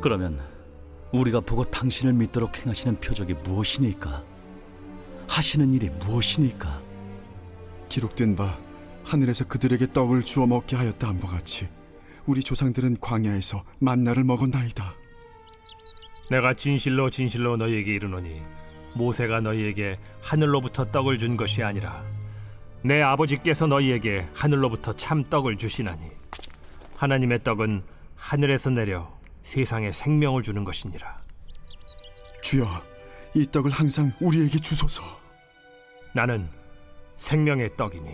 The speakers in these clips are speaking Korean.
그러면 우리가 보고 당신을 믿도록 행하시는 표적이 무엇이니까? 하시는 일이 무엇이니까? 기록된 바 하늘에서 그들에게 떡을 주어 먹게 하였다 함과 같이 우리 조상들은 광야에서 만나를 먹었나이다. 내가 진실로 진실로 너희에게 이르노니 모세가 너희에게 하늘로부터 떡을 준 것이 아니라 내 아버지께서 너희에게 하늘로부터 참 떡을 주시나니 하나님의 떡은 하늘에서 내려 세상에 생명을 주는 것이니라. 주여, 이 떡을 항상 우리에게 주소서. 나는 생명의 떡이니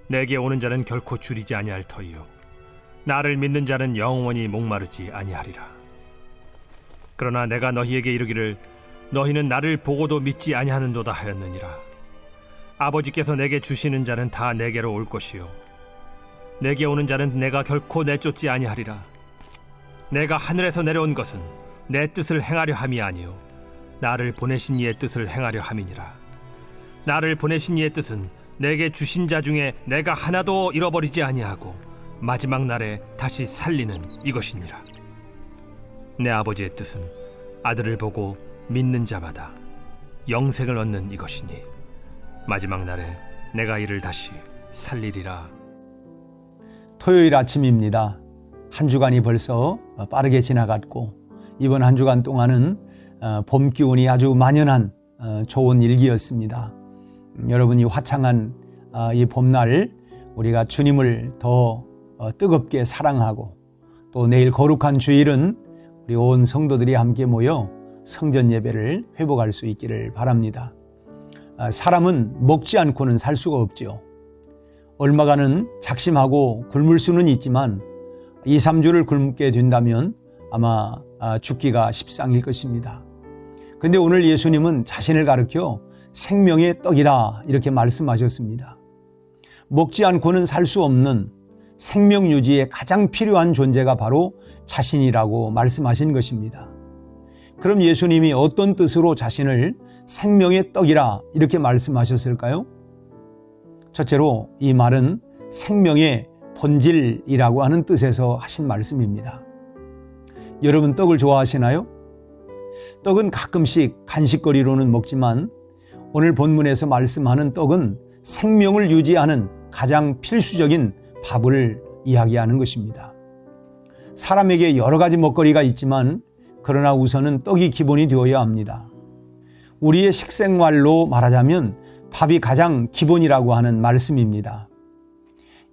내게 오는 자는 결코 줄이지 아니할 터이요 나를 믿는 자는 영원히 목마르지 아니하리라. 그러나 내가 너희에게 이르기를 너희는 나를 보고도 믿지 아니하는도다 하였느니라. 아버지께서 내게 주시는 자는 다 내게로 올 것이요 내게 오는 자는 내가 결코 내쫓지 아니하리라. 내가 하늘에서 내려온 것은 내 뜻을 행하려 함이 아니요 나를 보내신 이의 뜻을 행하려 함이니라. 나를 보내신 이의 뜻은 내게 주신 자 중에 내가 하나도 잃어버리지 아니하고 마지막 날에 다시 살리는 이것이니라. 내 아버지의 뜻은 아들을 보고 믿는 자마다 영생을 얻는 이것이니 마지막 날에 내가 이를 다시 살리리라. 토요일 아침입니다. 한 주간이 벌써 빠르게 지나갔고 이번 한 주간 동안은 봄 기운이 아주 만연한 좋은 일기였습니다. 여러분이 화창한 이 봄날 우리가 주님을 더 뜨겁게 사랑하고 또 내일 거룩한 주일은 우리 온 성도들이 함께 모여 성전 예배를 회복할 수 있기를 바랍니다. 사람은 먹지 않고는 살 수가 없죠. 얼마간은 작심하고 굶을 수는 있지만 2, 3주를 굶게 된다면 아마 죽기가 십상일 것입니다. 그런데 오늘 예수님은 자신을 가리켜 생명의 떡이라 이렇게 말씀하셨습니다. 먹지 않고는 살 수 없는 생명 유지에 가장 필요한 존재가 바로 자신이라고 말씀하신 것입니다. 그럼 예수님이 어떤 뜻으로 자신을 생명의 떡이라 이렇게 말씀하셨을까요? 첫째로 이 말은 생명의 본질이라고 하는 뜻에서 하신 말씀입니다. 여러분 떡을 좋아하시나요? 떡은 가끔씩 간식거리로는 먹지만 오늘 본문에서 말씀하는 떡은 생명을 유지하는 가장 필수적인 밥을 이야기하는 것입니다. 사람에게 여러 가지 먹거리가 있지만 그러나 우선은 떡이 기본이 되어야 합니다. 우리의 식생활로 말하자면 밥이 가장 기본이라고 하는 말씀입니다.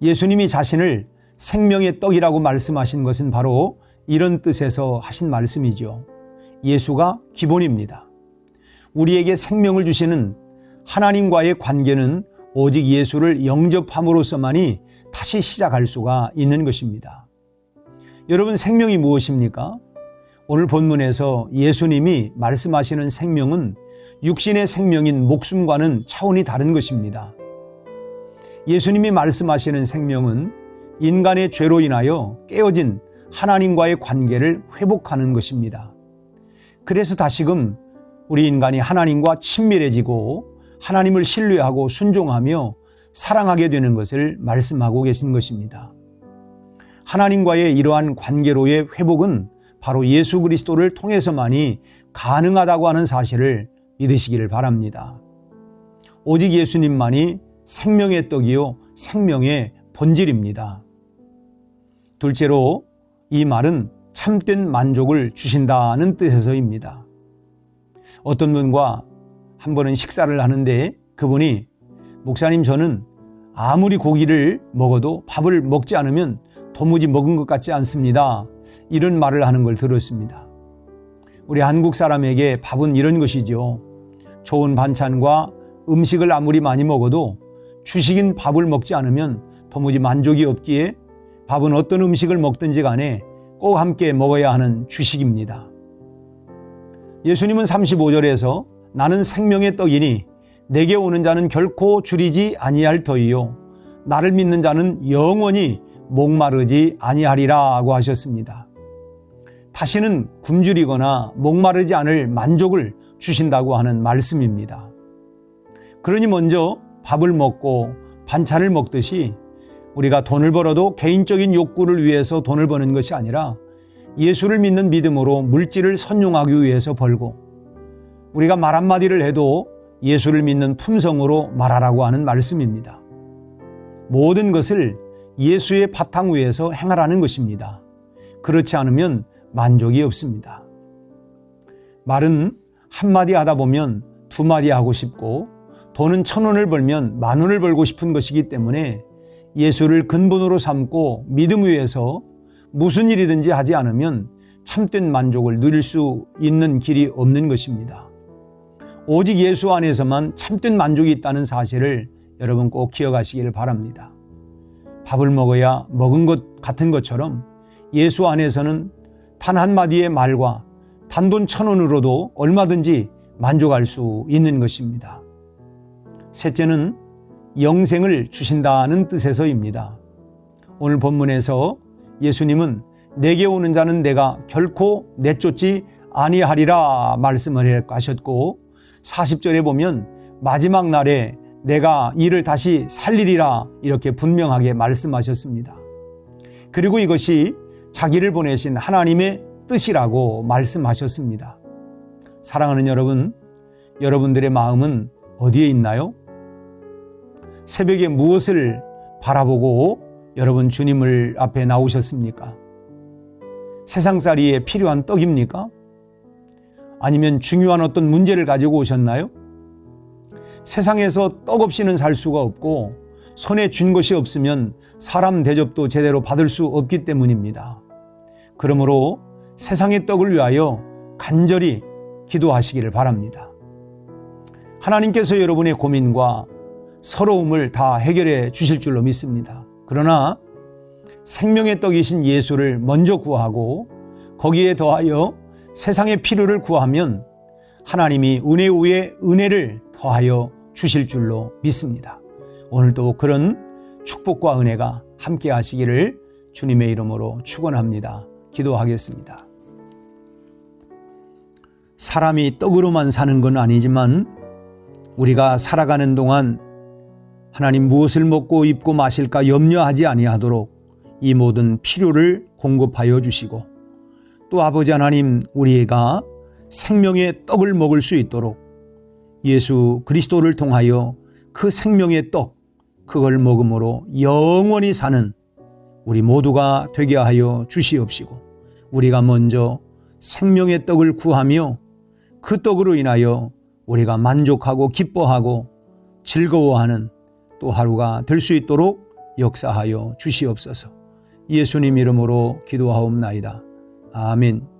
예수님이 자신을 생명의 떡이라고 말씀하신 것은 바로 이런 뜻에서 하신 말씀이죠. 예수가 기본입니다. 우리에게 생명을 주시는 하나님과의 관계는 오직 예수를 영접함으로써만이 다시 시작할 수가 있는 것입니다. 여러분, 생명이 무엇입니까? 오늘 본문에서 예수님이 말씀하시는 생명은 육신의 생명인 목숨과는 차원이 다른 것입니다. 예수님이 말씀하시는 생명은 인간의 죄로 인하여 깨어진 하나님과의 관계를 회복하는 것입니다. 그래서 다시금 우리 인간이 하나님과 친밀해지고 하나님을 신뢰하고 순종하며 사랑하게 되는 것을 말씀하고 계신 것입니다. 하나님과의 이러한 관계로의 회복은 바로 예수 그리스도를 통해서만이 가능하다고 하는 사실을 믿으시기를 바랍니다. 오직 예수님만이 생명의 떡이요 생명의 본질입니다. 둘째로 이 말은 참된 만족을 주신다는 뜻에서입니다. 어떤 분과 한 번은 식사를 하는데 그분이 목사님, 저는 아무리 고기를 먹어도 밥을 먹지 않으면 도무지 먹은 것 같지 않습니다. 이런 말을 하는 걸 들었습니다. 우리 한국 사람에게 밥은 이런 것이죠. 좋은 반찬과 음식을 아무리 많이 먹어도 주식인 밥을 먹지 않으면 도무지 만족이 없기에 밥은 어떤 음식을 먹든지 간에 꼭 함께 먹어야 하는 주식입니다. 예수님은 35절에서 나는 생명의 떡이니 내게 오는 자는 결코 줄이지 아니할 터이요 나를 믿는 자는 영원히 목마르지 아니하리라고 하셨습니다. 다시는 굶주리거나 목마르지 않을 만족을 주신다고 하는 말씀입니다. 그러니 먼저 밥을 먹고 반찬을 먹듯이 우리가 돈을 벌어도 개인적인 욕구를 위해서 돈을 버는 것이 아니라 예수를 믿는 믿음으로 물질을 선용하기 위해서 벌고, 우리가 말 한마디를 해도 예수를 믿는 품성으로 말하라고 하는 말씀입니다. 모든 것을 예수의 바탕 위에서 행하라는 것입니다. 그렇지 않으면 만족이 없습니다. 말은 한마디 하다 보면 두마디 하고 싶고, 돈은 1,000원을 벌면 10,000원을 벌고 싶은 것이기 때문에 예수를 근본으로 삼고 믿음 위에서 무슨 일이든지 하지 않으면 참된 만족을 누릴 수 있는 길이 없는 것입니다. 오직 예수 안에서만 참된 만족이 있다는 사실을 여러분 꼭 기억하시길 바랍니다. 밥을 먹어야 먹은 것 같은 것처럼 예수 안에서는 단 한마디의 말과 단돈 1,000원으로도 얼마든지 만족할 수 있는 것입니다. 셋째는 영생을 주신다는 뜻에서입니다. 오늘 본문에서 예수님은 내게 오는 자는 내가 결코 내쫓지 아니하리라 말씀을 하셨고, 40절에 보면 마지막 날에 내가 이를 다시 살리리라 이렇게 분명하게 말씀하셨습니다. 그리고 이것이 자기를 보내신 하나님의 뜻이라고 말씀하셨습니다. 사랑하는 여러분, 여러분들의 마음은 어디에 있나요? 새벽에 무엇을 바라보고 여러분 주님을 앞에 나오셨습니까? 세상살이에 필요한 떡입니까? 아니면 중요한 어떤 문제를 가지고 오셨나요? 세상에서 떡 없이는 살 수가 없고, 손에 쥔 것이 없으면 사람 대접도 제대로 받을 수 없기 때문입니다. 그러므로 세상의 떡을 위하여 간절히 기도하시기를 바랍니다. 하나님께서 여러분의 고민과 서러움을 다 해결해 주실 줄로 믿습니다. 그러나 생명의 떡이신 예수를 먼저 구하고 거기에 더하여 세상의 필요를 구하면 하나님이 은혜 위에 은혜를 더하여 주실 줄로 믿습니다. 오늘도 그런 축복과 은혜가 함께 하시기를 주님의 이름으로 축원합니다. 기도하겠습니다. 사람이 떡으로만 사는 건 아니지만 우리가 살아가는 동안 하나님 무엇을 먹고 입고 마실까 염려하지 아니하도록 이 모든 필요를 공급하여 주시고, 또 아버지 하나님 우리가 생명의 떡을 먹을 수 있도록 예수 그리스도를 통하여 그 생명의 떡, 그걸 먹음으로 영원히 사는 우리 모두가 되게 하여 주시옵시고, 우리가 먼저 생명의 떡을 구하며 그 떡으로 인하여 우리가 만족하고 기뻐하고 즐거워하는 또 하루가 될 수 있도록 역사하여 주시옵소서. 예수님 이름으로 기도하옵나이다. 아멘.